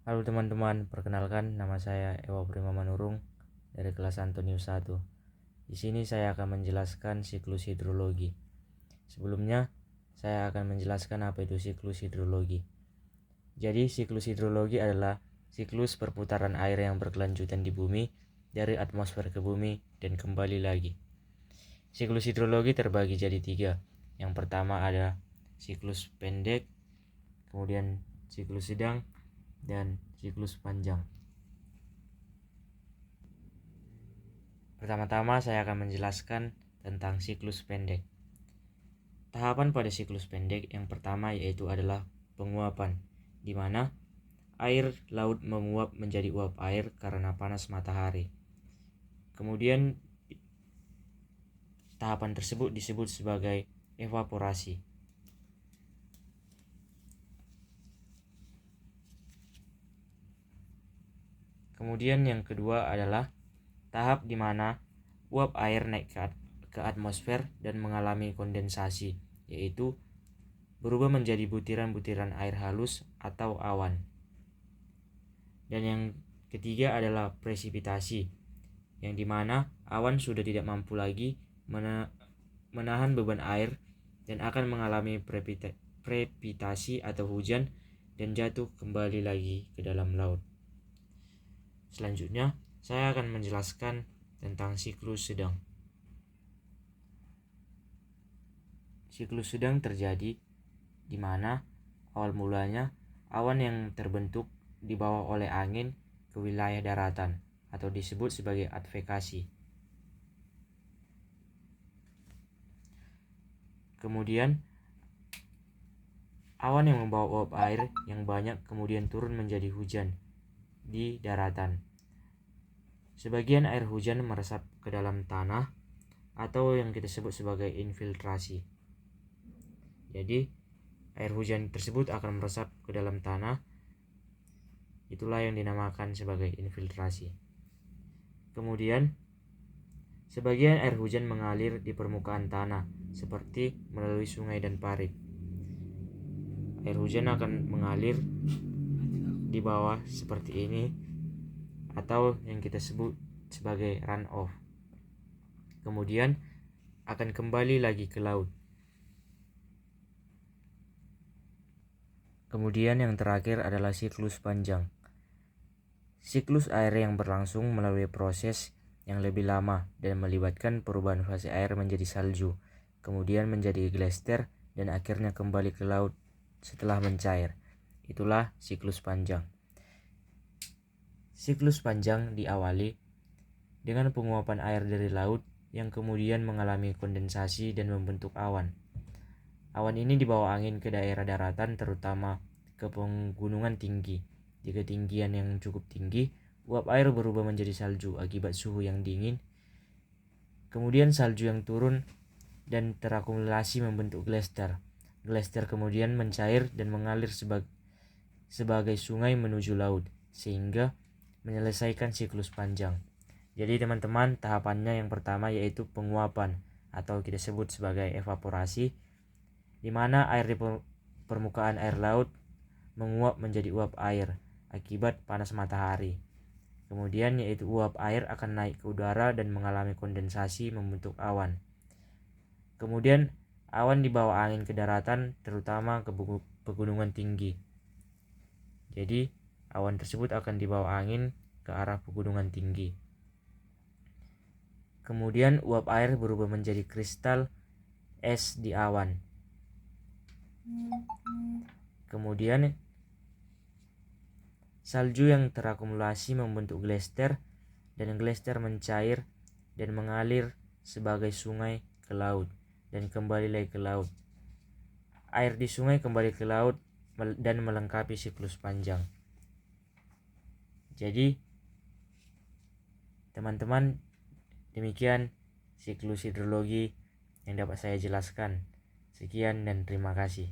Halo teman-teman, perkenalkan nama saya Ewa Prima Manurung dari kelas Antonius 1. Di sini saya akan menjelaskan siklus hidrologi. Sebelumnya, saya akan menjelaskan apa itu siklus hidrologi. Jadi, siklus hidrologi adalah siklus perputaran air yang berkelanjutan di bumi dari atmosfer ke bumi dan kembali lagi. Siklus hidrologi terbagi jadi 3. Yang pertama ada siklus pendek, kemudian siklus sedang, dan siklus panjang. Pertama-tama saya akan menjelaskan tentang siklus pendek. Tahapan pada siklus pendek yang pertama yaitu adalah penguapan, di mana air laut menguap menjadi uap air karena panas matahari. Kemudian tahapan tersebut disebut sebagai evaporasi. Kemudian yang kedua adalah tahap di mana uap air naik ke atmosfer dan mengalami kondensasi, yaitu berubah menjadi butiran-butiran air halus atau awan. Dan yang ketiga adalah presipitasi, yang dimana awan sudah tidak mampu lagi menahan beban air dan akan mengalami prepitasi atau hujan dan jatuh kembali lagi ke dalam laut. Selanjutnya, saya akan menjelaskan tentang siklus sedang. Siklus sedang terjadi di mana awal mulanya awan yang terbentuk dibawa oleh angin ke wilayah daratan atau disebut sebagai advekasi. Kemudian awan yang membawa uap air yang banyak kemudian turun menjadi hujan di daratan. Sebagian air hujan meresap ke dalam tanah atau yang kita sebut sebagai infiltrasi. Jadi air hujan tersebut akan meresap ke dalam tanah. Itulah yang dinamakan sebagai infiltrasi. Kemudian sebagian air hujan mengalir di permukaan tanah seperti melalui sungai dan parit. Air hujan akan mengalir di bawah seperti ini atau yang kita sebut sebagai runoff. Kemudian akan kembali lagi ke laut. Kemudian yang terakhir adalah siklus panjang. Siklus air yang berlangsung melalui proses yang lebih lama dan melibatkan perubahan fase air menjadi salju, kemudian menjadi glasier dan akhirnya kembali ke laut setelah mencair. Itulah siklus panjang. Siklus panjang diawali dengan penguapan air dari laut yang kemudian mengalami kondensasi dan membentuk awan. Awan ini dibawa angin ke daerah daratan, terutama ke pegunungan tinggi. Di ketinggian yang cukup tinggi, uap air berubah menjadi salju akibat suhu yang dingin. Kemudian salju yang turun dan terakumulasi membentuk glasier. Glasier kemudian mencair dan mengalir sebagai sungai menuju laut, sehingga menyelesaikan siklus panjang. Jadi teman-teman, tahapannya yang pertama yaitu penguapan atau kita sebut sebagai evaporasi, di mana air di permukaan air laut menguap menjadi uap air akibat panas matahari. Kemudian yaitu uap air akan naik ke udara dan mengalami kondensasi membentuk awan. Kemudian awan dibawa angin ke daratan, terutama ke pegunungan tinggi. Jadi awan tersebut akan dibawa angin ke arah pegunungan tinggi. Kemudian uap air berubah menjadi kristal es di awan. Kemudian salju yang terakumulasi membentuk glasier dan glasier mencair dan mengalir sebagai sungai ke laut dan kembali lagi ke laut. Air di sungai kembali ke laut dan melengkapi siklus panjang. Jadi teman-teman, demikian siklus hidrologi yang dapat saya jelaskan. Sekian dan terima kasih.